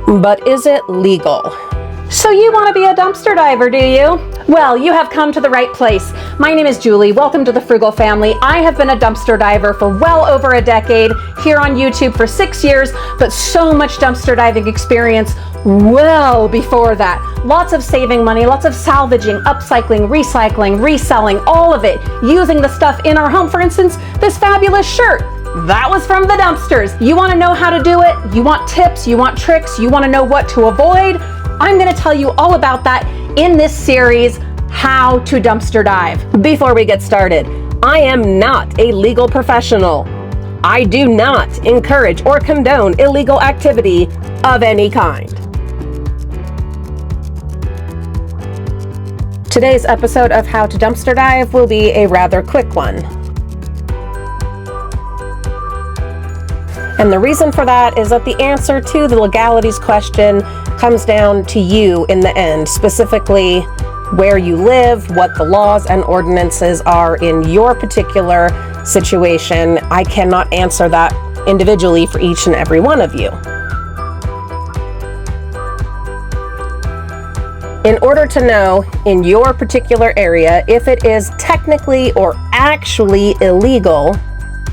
But is it legal? So you want to be a dumpster diver, do you? Well, you have come to the right place. My name is Julie. Welcome to the Frugal Family. I have been a dumpster diver for well over a decade, here on YouTube for 6 years, but so much dumpster diving experience well before that. Lots of saving money, lots of salvaging, upcycling, recycling, reselling, all of it, using the stuff in our home. For instance, this fabulous shirt. That was from the dumpsters. You want to know how to do it? You want tips? You want tricks? You want to know what to avoid? I'm going to tell you all about that in this series, How to Dumpster Dive. Before we get started, I am not a legal professional. I do not encourage or condone illegal activity of any kind. Today's episode of How to Dumpster Dive will be a rather quick one. And the reason for that is that the answer to the legalities question comes down to you in the end, specifically where you live, what the laws and ordinances are in your particular situation. I cannot answer that individually for each and every one of you. In order to know in your particular area if it is technically or actually illegal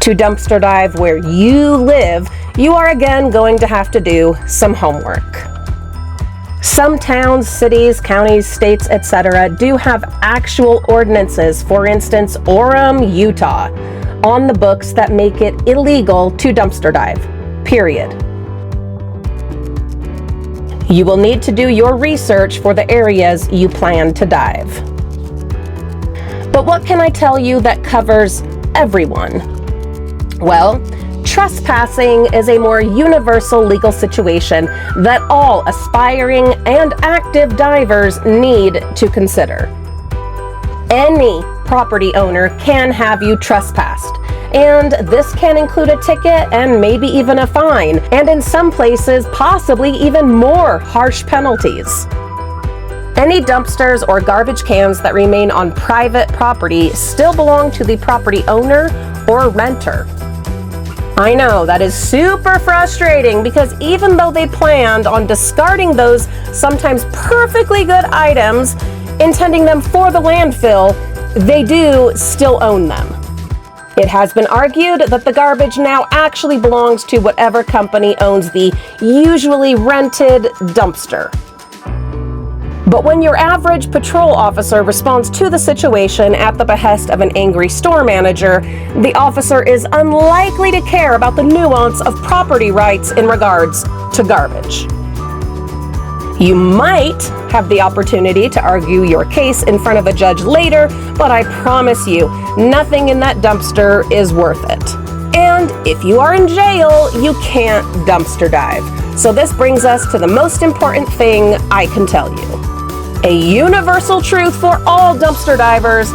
to dumpster dive where you live, you are again going to have to do some homework. Some towns, cities, counties, states, etc. do have actual ordinances, for instance, Orem, Utah, on the books that make it illegal to dumpster dive, period. You will need to do your research for the areas you plan to dive. But what can I tell you that covers everyone? Well, trespassing is a more universal legal situation that all aspiring and active divers need to consider. Any property owner can have you trespassed, and this can include a ticket and maybe even a fine, and in some places, possibly even more harsh penalties. Any dumpsters or garbage cans that remain on private property still belong to the property owner or renter. I know that is super frustrating because even though they planned on discarding those sometimes perfectly good items, intending them for the landfill, they do still own them. It has been argued that the garbage now actually belongs to whatever company owns the usually rented dumpster. But when your average patrol officer responds to the situation at the behest of an angry store manager, the officer is unlikely to care about the nuance of property rights in regards to garbage. You might have the opportunity to argue your case in front of a judge later, but I promise you, nothing in that dumpster is worth it. And if you are in jail, you can't dumpster dive. So this brings us to the most important thing I can tell you. A universal truth for all dumpster divers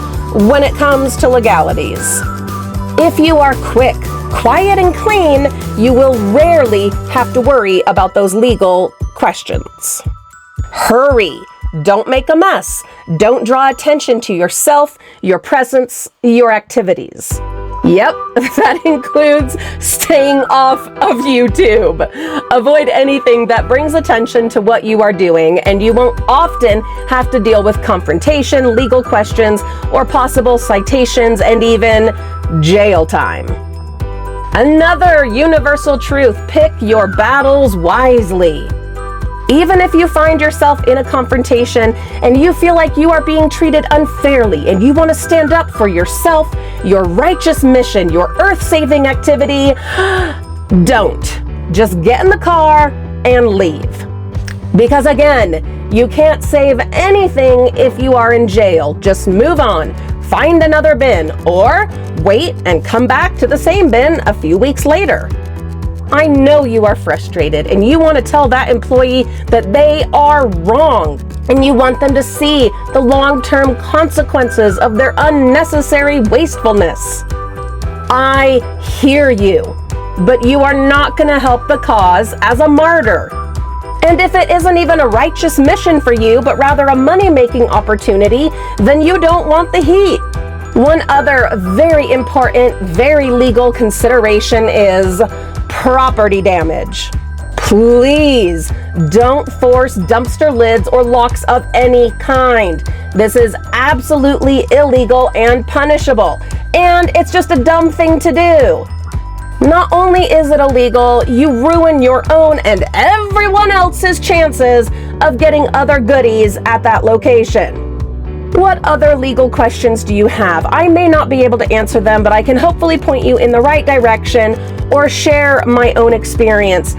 when it comes to legalities. If you are quick, quiet, and clean, you will rarely have to worry about those legal questions. Hurry! Don't make a mess. Don't draw attention to yourself, your presence, your activities. Yep, that includes staying off of YouTube. Avoid anything that brings attention to what you are doing, and you won't often have to deal with confrontation, legal questions, or possible citations, and even jail time. Another universal truth: pick your battles wisely. Even if you find yourself in a confrontation and you feel like you are being treated unfairly and you want to stand up for yourself, your righteous mission, your earth-saving activity, don't. Just get in the car and leave. Because again, you can't save anything if you are in jail. Just move on, find another bin, or wait and come back to the same bin a few weeks later. I know you are frustrated and you want to tell that employee that they are wrong, and you want them to see the long-term consequences of their unnecessary wastefulness. I hear you, but you are not going to help the cause as a martyr. And if it isn't even a righteous mission for you, but rather a money-making opportunity, then you don't want the heat. One other very important, very legal consideration is property damage. Please Don't force dumpster lids or locks of any kind. This is absolutely illegal and punishable, and it's just a dumb thing to do. Not only is it illegal, you ruin your own and everyone else's chances of getting other goodies at that location. What other legal questions do you have? I may not be able to answer them, but I can hopefully point you in the right direction or share my own experience.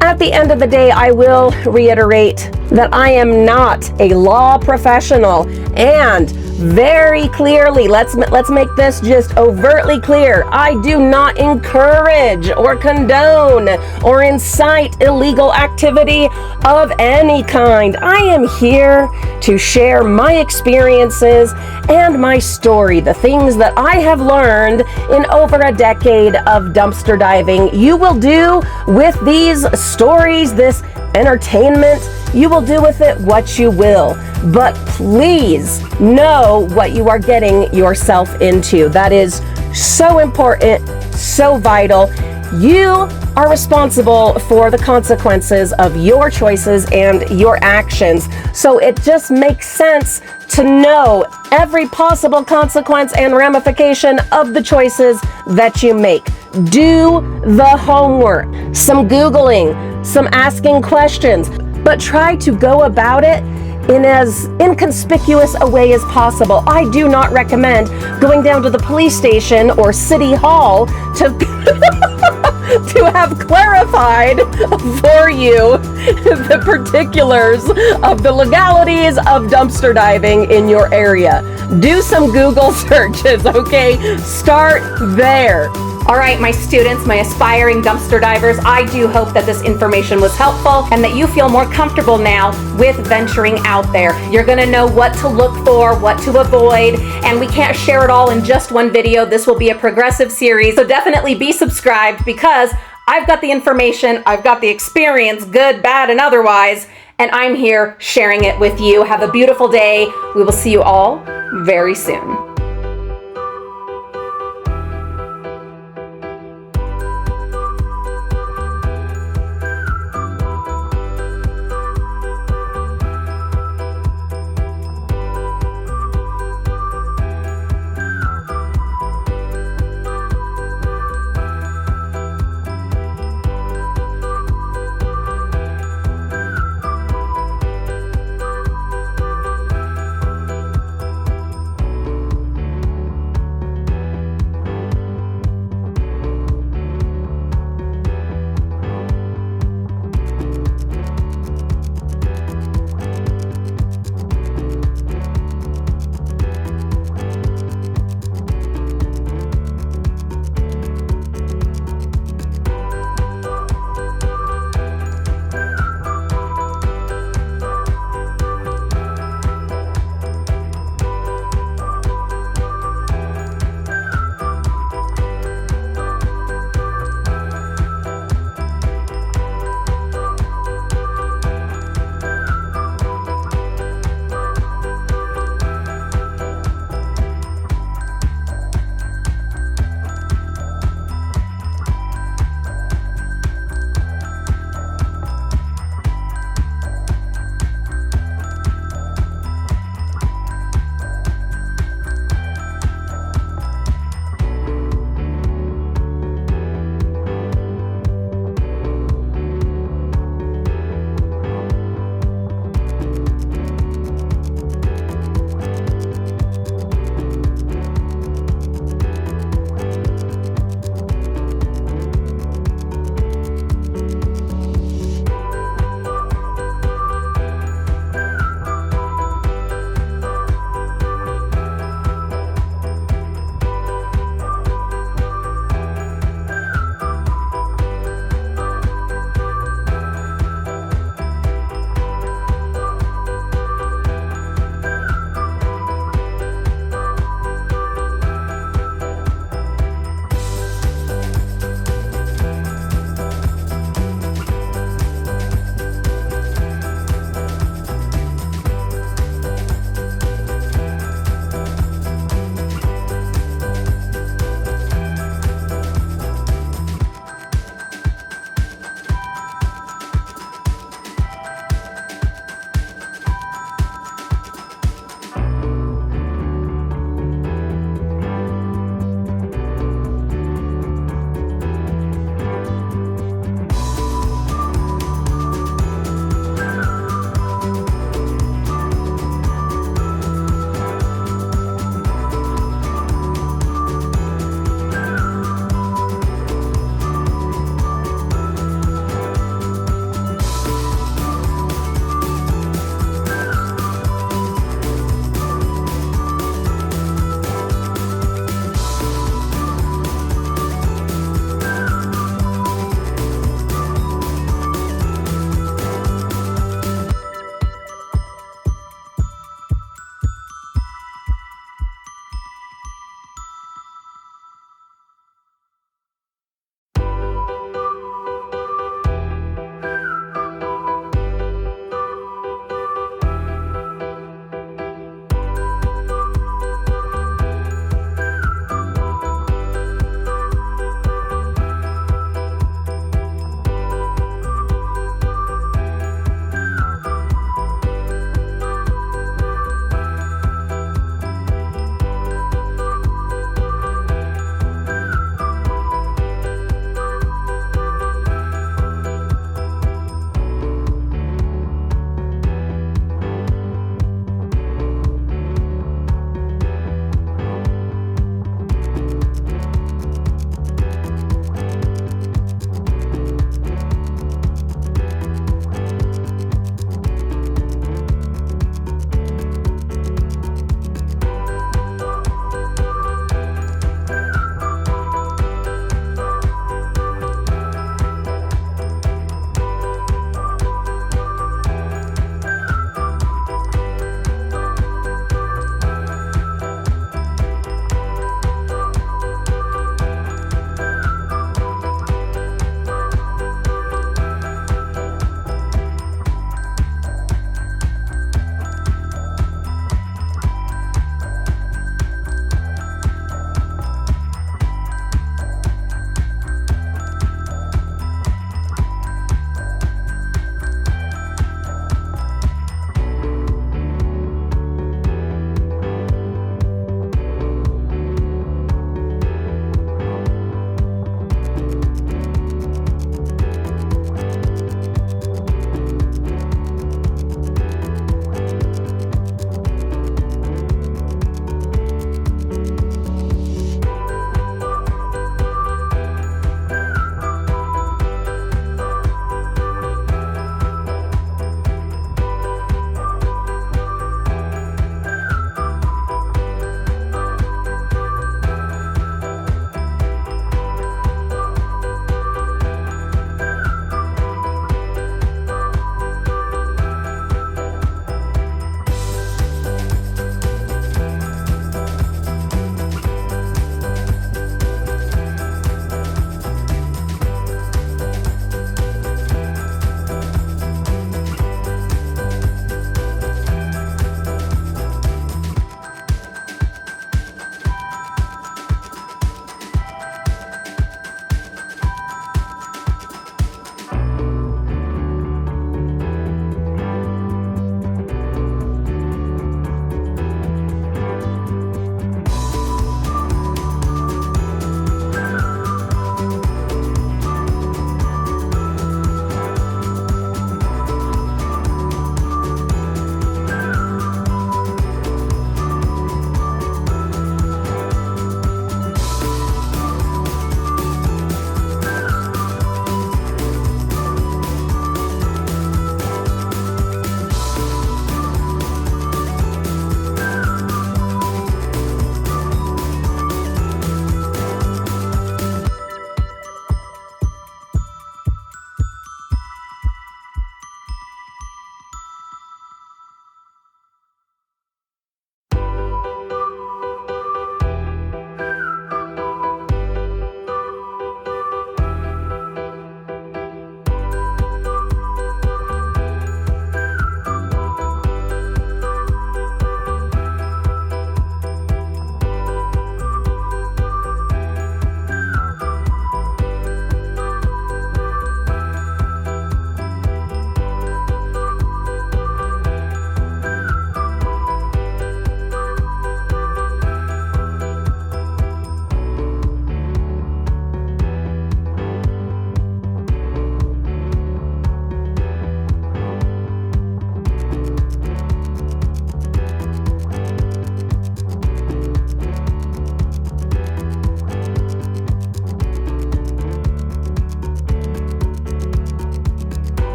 At the end of the day, I will reiterate that I am not a law professional, and very clearly, let's make this just overtly clear, I do not encourage or condone or incite illegal activity of any kind. I am here to share my experiences and my story, the things that I have learned in over a decade of dumpster diving. You will do with these stories, this entertainment, you will do with it what you will. But please know what you are getting yourself into. That is so important, so vital. You are responsible for the consequences of your choices and your actions. So it just makes sense to know every possible consequence and ramification of the choices that you make. Do the homework, some Googling, some asking questions, but try to go about it in as inconspicuous a way as possible. I do not recommend going down to the police station or city hall to to have clarified for you the particulars of the legalities of dumpster diving in your area. Do some Google searches, okay? Start there. All right, my students, my aspiring dumpster divers, I do hope that this information was helpful and that you feel more comfortable now with venturing out there. You're gonna know what to look for, what to avoid, and we can't share it all in just one video. This will be a progressive series, so definitely be subscribed because I've got the information, I've got the experience, good, bad, and otherwise, and I'm here sharing it with you. Have a beautiful day. We will see you all very soon.